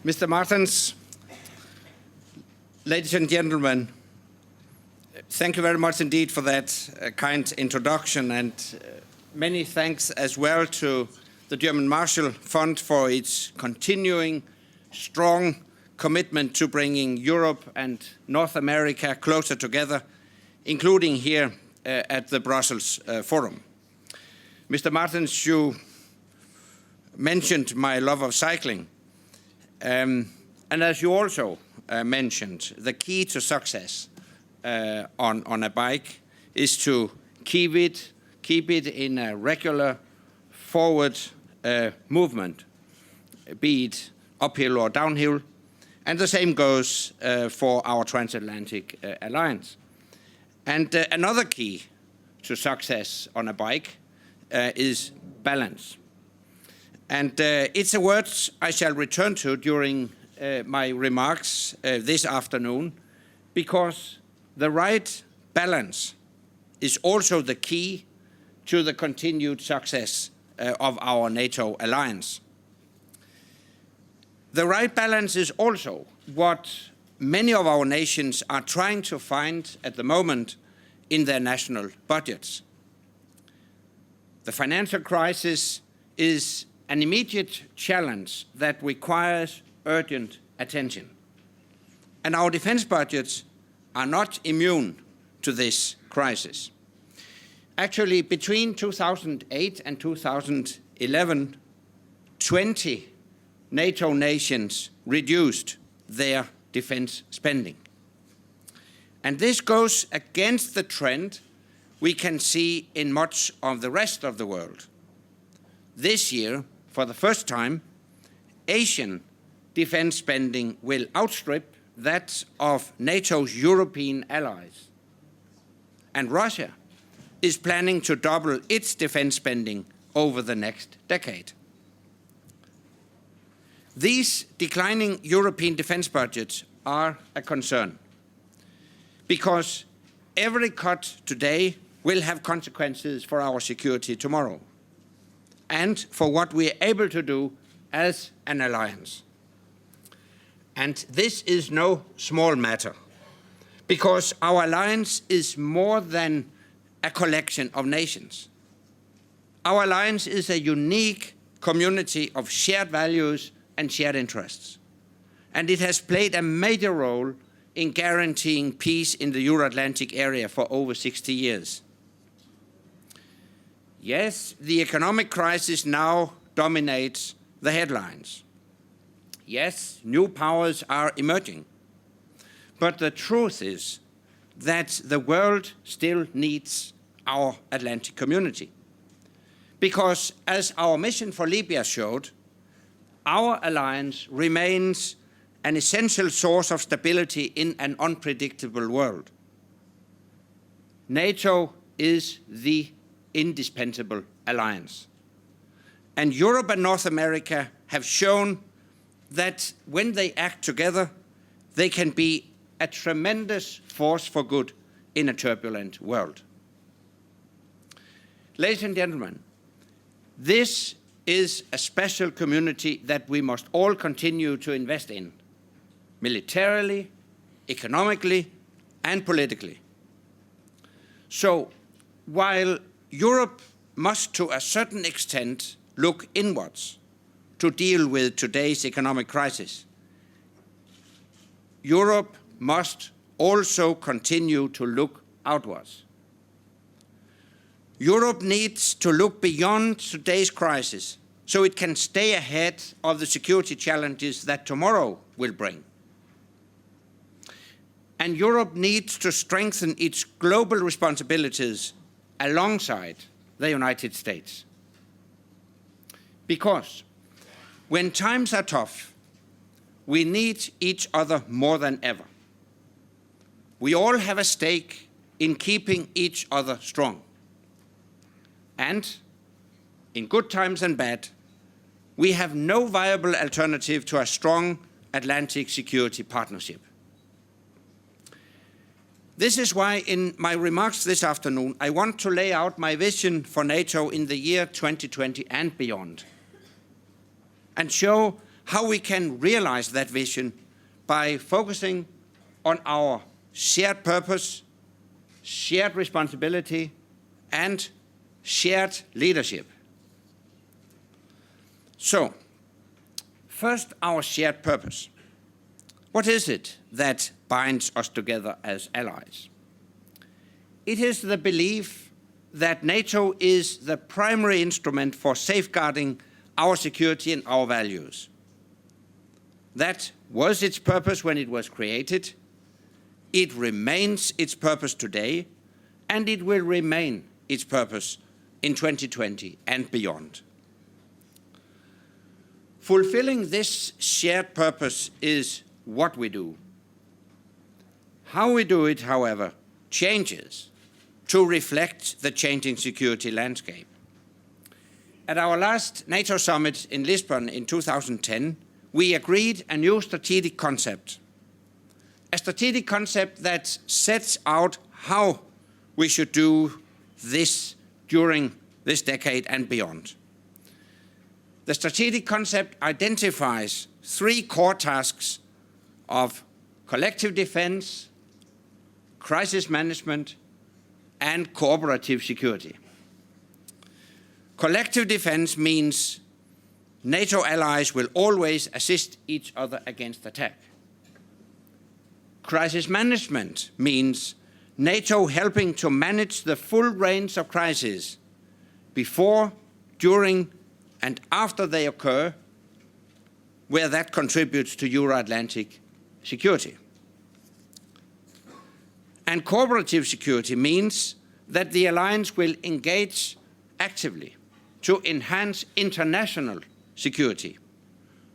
Mr. Martens, ladies and gentlemen, thank you very much indeed for that kind introduction, and many thanks as well to the German Marshall Fund for its continuing strong commitment to bringing Europe and North America closer together, including here at the Brussels Forum. Mr. Martens, you mentioned my love of cycling. And as you also mentioned, the key to success on a bike is to keep it in a regular forward movement, be it uphill or downhill. And the same goes for our transatlantic alliance. And another key to success on a bike is balance. And it's a word I shall return to during my remarks this afternoon, because the right balance is also the key to the continued success of our NATO alliance. The right balance is also what many of our nations are trying to find at the moment in their national budgets. The financial crisis is an immediate challenge that requires urgent attention. And our defense budgets are not immune to this crisis. Actually, between 2008 and 2011, 20 NATO nations reduced their defense spending. And this goes against the trend we can see in much of the rest of the world. This year, for the first time, Asian defense spending will outstrip that of NATO's European allies. And Russia is planning to double its defense spending over the next decade. These declining European defense budgets are a concern, because every cut today will have consequences for our security tomorrow, and for what we are able to do as an alliance. And this is no small matter, because our alliance is more than a collection of nations. Our alliance is a unique community of shared values and shared interests, and it has played a major role in guaranteeing peace in the Euro-Atlantic area for over 60 years. Yes, the economic crisis now dominates the headlines. Yes, new powers are emerging. But the truth is that the world still needs our Atlantic community. Because as our mission for Libya showed, our alliance remains an essential source of stability in an unpredictable world. NATO is the indispensable alliance. And Europe and North America have shown that when they act together, they can be a tremendous force for good in a turbulent world. Ladies and gentlemen, this is a special community that we must all continue to invest in, militarily, economically, and politically. So, while Europe must to a certain extent look inwards to deal with today's economic crisis, Europe must also continue to look outwards. Europe needs to look beyond today's crisis so it can stay ahead of the security challenges that tomorrow will bring. And Europe needs to strengthen its global responsibilities alongside the United States. Because when times are tough, we need each other more than ever. We all have a stake in keeping each other strong. And in good times and bad, we have no viable alternative to a strong Atlantic security partnership. This is why in my remarks this afternoon, I want to lay out my vision for NATO in the year 2020 and beyond, and show how we can realize that vision by focusing on our shared purpose, shared responsibility, and shared leadership. So, first, our shared purpose. What is it that binds us together as allies? It is the belief that NATO is the primary instrument for safeguarding our security and our values. That was its purpose when it was created. It remains its purpose today, and it will remain its purpose in 2020 and beyond. Fulfilling this shared purpose is what we do. How we do it, however, changes to reflect the changing security landscape. At our last NATO summit in Lisbon in 2010, we agreed a new strategic concept. A strategic concept that sets out how we should do this during this decade and beyond. The strategic concept identifies 3 core tasks of collective defense, crisis management, and cooperative security. Collective defense means NATO allies will always assist each other against attack. Crisis management means NATO helping to manage the full range of crises before, during, and after they occur, where that contributes to Euro-Atlantic security. And cooperative security means that the alliance will engage actively to enhance international security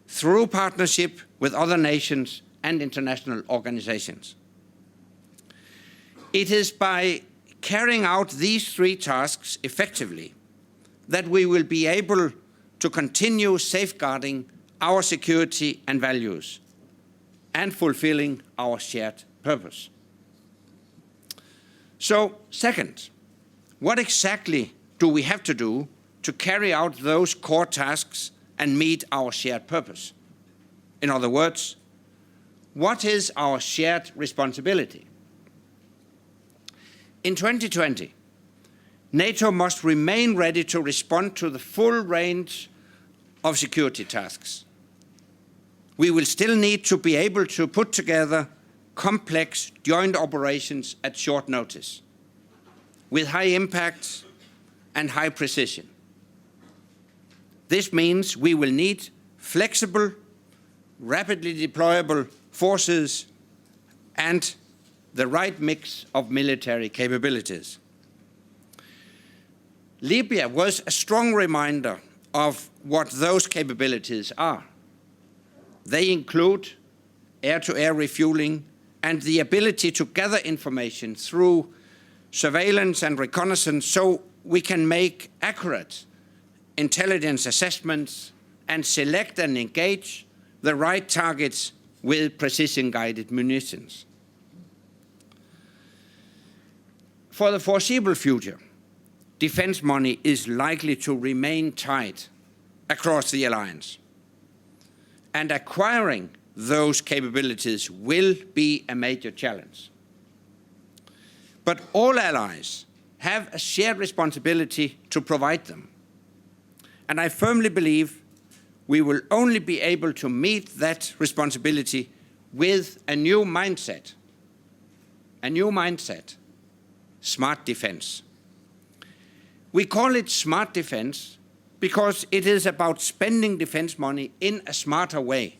through partnership with other nations and international organizations. It is by carrying out these 3 tasks effectively that we will be able to continue safeguarding our security and values and fulfilling our shared purpose. So, second, what exactly do we have to do to carry out those core tasks and meet our shared purpose? In other words, what is our shared responsibility? In 2020, NATO must remain ready to respond to the full range of security tasks. We will still need to be able to put together complex joint operations at short notice, with high impact and high precision. This means we will need flexible, rapidly deployable forces and the right mix of military capabilities. Libya was a strong reminder of what those capabilities are. They include air-to-air refueling and the ability to gather information through surveillance and reconnaissance so we can make accurate intelligence assessments and select and engage the right targets with precision-guided munitions. For the foreseeable future, defense money is likely to remain tight across the alliance, and acquiring those capabilities will be a major challenge. But all allies have a shared responsibility to provide them. And I firmly believe we will only be able to meet that responsibility with a new mindset. A new mindset, smart defense. We call it smart defense because it is about spending defense money in a smarter way.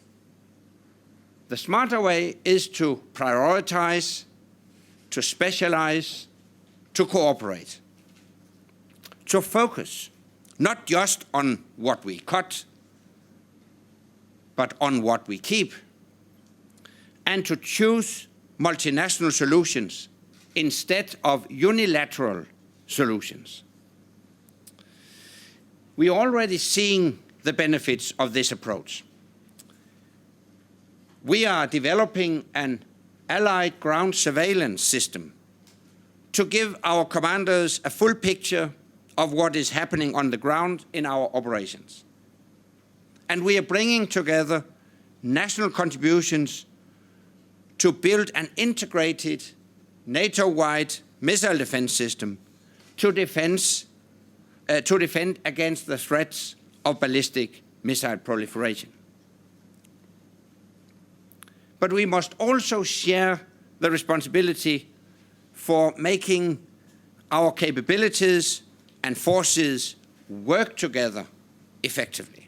The smarter way is to prioritize, to specialize, to cooperate, to focus not just on what we cut, but on what we keep, and to choose multinational solutions instead of unilateral solutions. We are already seeing the benefits of this approach. We are developing an allied ground surveillance system to give our commanders a full picture of what is happening on the ground in our operations. And we are bringing together national contributions to build an integrated NATO-wide missile defense system to defend against the threats of ballistic missile proliferation. But we must also share the responsibility for making our capabilities and forces work together effectively.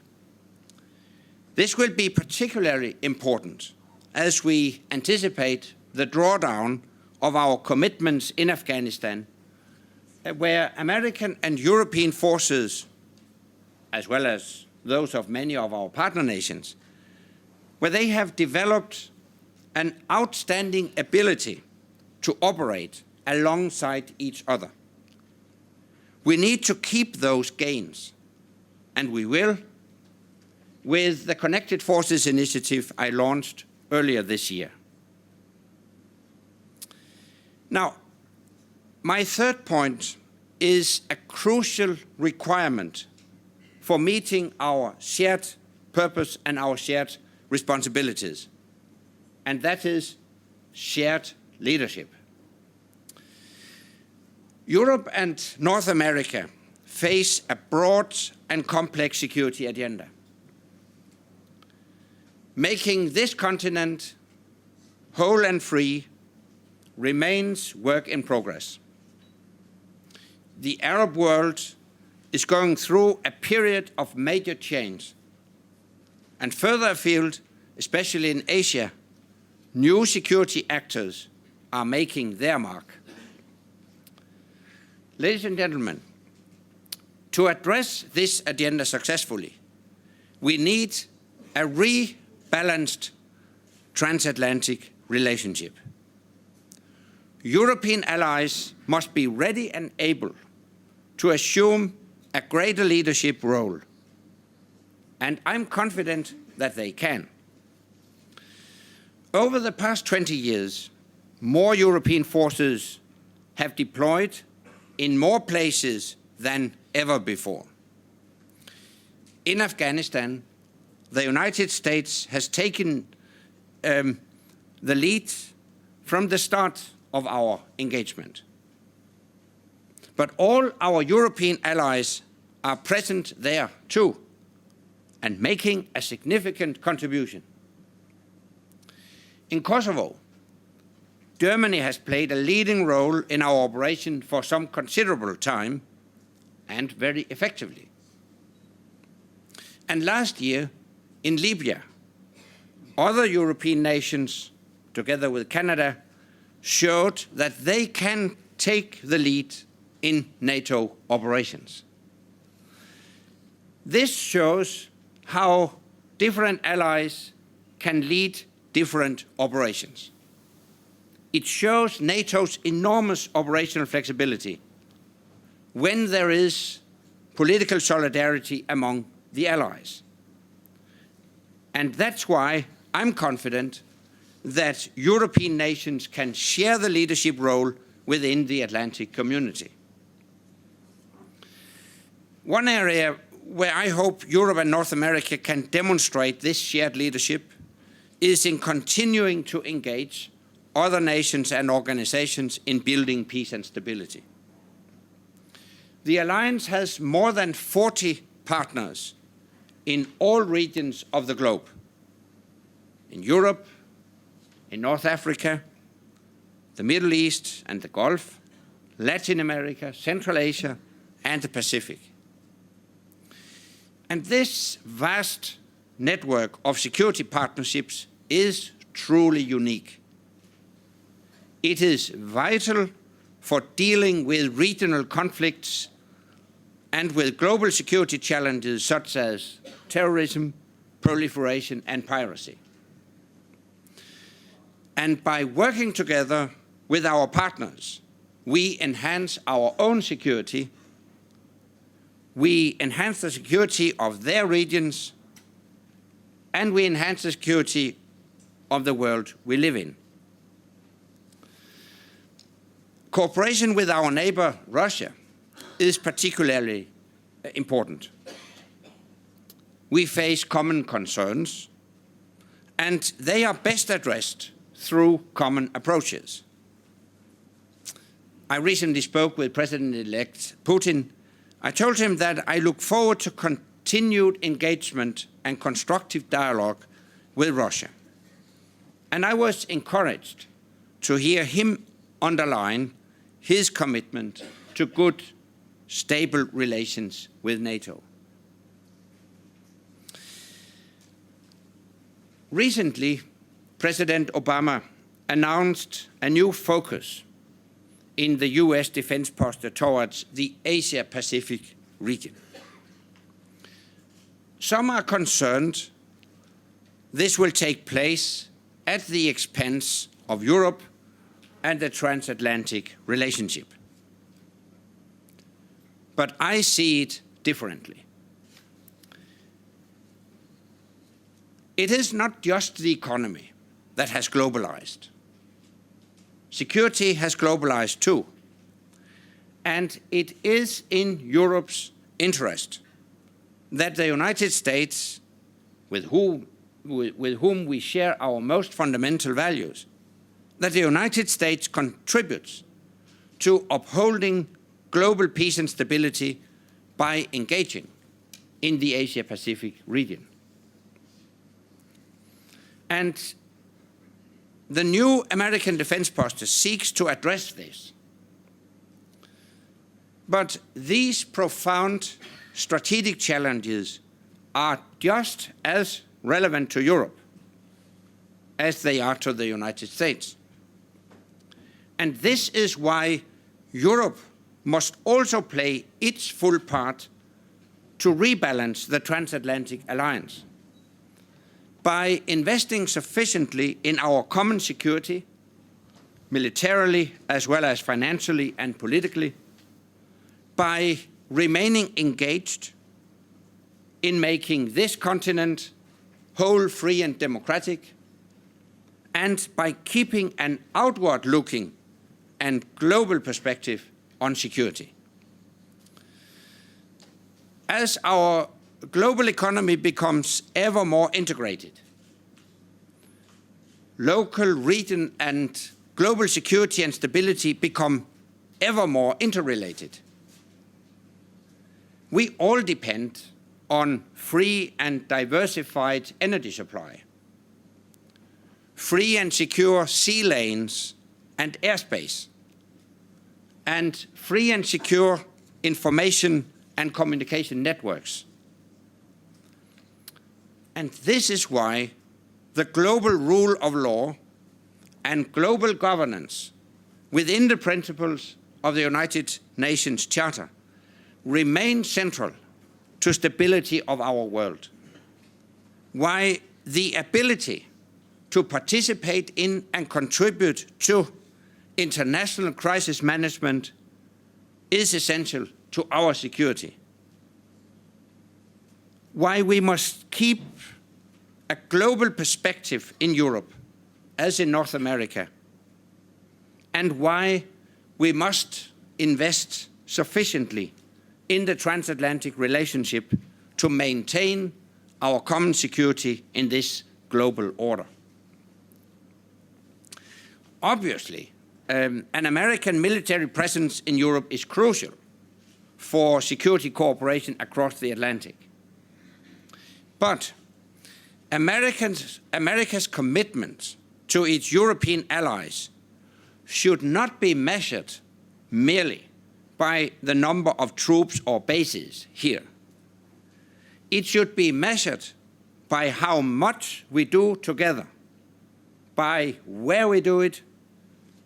This will be particularly important as we anticipate the drawdown of our commitments in Afghanistan, where American and European forces, as well as those of many of our partner nations, where they have developed an outstanding ability to operate alongside each other. We need to keep those gains, and we will, with the Connected Forces initiative I launched earlier this year. Now, my third point is a crucial requirement for meeting our shared purpose and our shared responsibilities, and that is shared leadership. Europe and North America face a broad and complex security agenda. Making this continent whole and free remains work in progress. The Arab world is going through a period of major change, and further afield, especially in Asia, new security actors are making their mark. Ladies and gentlemen, to address this agenda successfully, we need a rebalanced transatlantic relationship. European allies must be ready and able to assume a greater leadership role, and I'm confident that they can. Over the past 20 years, more European forces have deployed in more places than ever before. In Afghanistan, the United States has taken the lead from the start of our engagement. But all our European allies are present there too, and making a significant contribution. In Kosovo, Germany has played a leading role in our operation for some considerable time, and very effectively. And last year, in Libya, other European nations, together with Canada, showed that they can take the lead in NATO operations. This shows how different allies can lead different operations. It shows NATO's enormous operational flexibility when there is political solidarity among the allies. And that's why I'm confident that European nations can share the leadership role within the Atlantic community. One area where I hope Europe and North America can demonstrate this shared leadership is in continuing to engage other nations and organizations in building peace and stability. The alliance has more than 40 partners in all regions of the globe, in Europe, in North Africa, the Middle East and the Gulf, Latin America, Central Asia, and the Pacific. And this vast network of security partnerships is truly unique. It is vital for dealing with regional conflicts and with global security challenges such as terrorism, proliferation, and piracy. And by working together with our partners, we enhance our own security, we enhance the security of their regions, and we enhance the security of the world we live in. Cooperation with our neighbor, Russia, is particularly important. we face common concerns, and they are best addressed through common approaches. I recently spoke with President-elect Putin. I told him that I look forward to continued engagement and constructive dialogue with Russia. And I was encouraged to hear him underline his commitment to good, stable relations with NATO. Recently, President Obama announced a new focus in the US defense posture towards the Asia-Pacific region. Some are concerned this will take place at the expense of Europe and the transatlantic relationship. But I see it differently. It is not just the economy that has globalized. Security has globalized too. And it is in Europe's interest that the United States, with whom we share our most fundamental values, that the United States contributes to upholding global peace and stability by engaging in the Asia-Pacific region. And the new American defense posture seeks to address this. But these profound strategic challenges are just as relevant to Europe as they are to the United States. And this is why Europe must also play its full part to rebalance the transatlantic alliance by investing sufficiently in our common security, militarily as well as financially and politically, by remaining engaged in making this continent whole, free and democratic, and by keeping an outward-looking and global perspective on security. As our global economy becomes ever more integrated, local, region, and global security and stability become ever more interrelated. We all depend on free and diversified energy supply, free and secure sea lanes and airspace, and free and secure information and communication networks. And this is why the global rule of law and global governance within the principles of the United Nations Charter remain central to stability of our world. Why the ability to participate in and contribute to international crisis management is essential to our security. Why we must keep a global perspective in Europe, as in North America, and why we must invest sufficiently in the transatlantic relationship to maintain our common security in this global order. Obviously, an American military presence in Europe is crucial for security cooperation across the Atlantic. But America's commitment to its European allies should not be measured merely by the number of troops or bases here. It should be measured by how much we do together, by where we do it,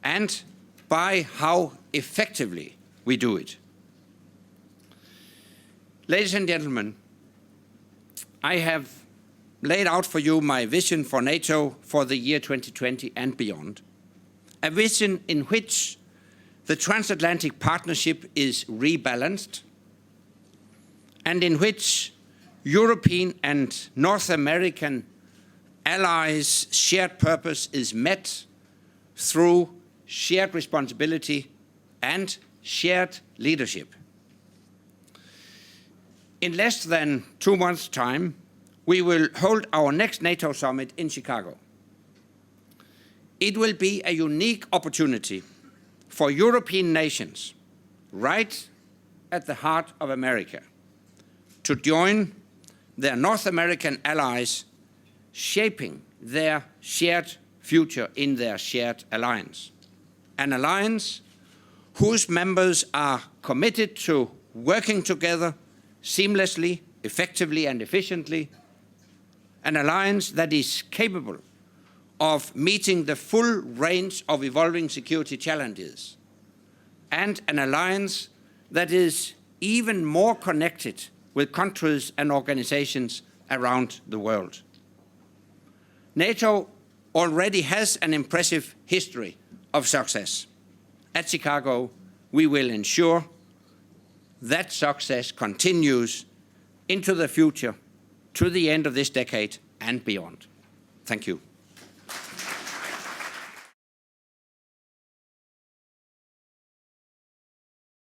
and by how effectively we do it. Ladies and gentlemen, I have laid out for you my vision for NATO for the year 2020 and beyond, a vision in which the transatlantic partnership is rebalanced and in which European and North American allies' shared purpose is met through shared responsibility and shared leadership. In less than 2 months' time, we will hold our next NATO summit in Chicago. It will be a unique opportunity for European nations, right at the heart of America, to join their North American allies, shaping their shared future in their shared alliance. An alliance whose members are committed to working together seamlessly, effectively, and efficiently. An alliance that is capable of meeting the full range of evolving security challenges. And an alliance that is even more connected with countries and organizations around the world. NATO already has an impressive history of success. At Chicago, we will ensure that success continues into the future, to the end of this decade and beyond. Thank you.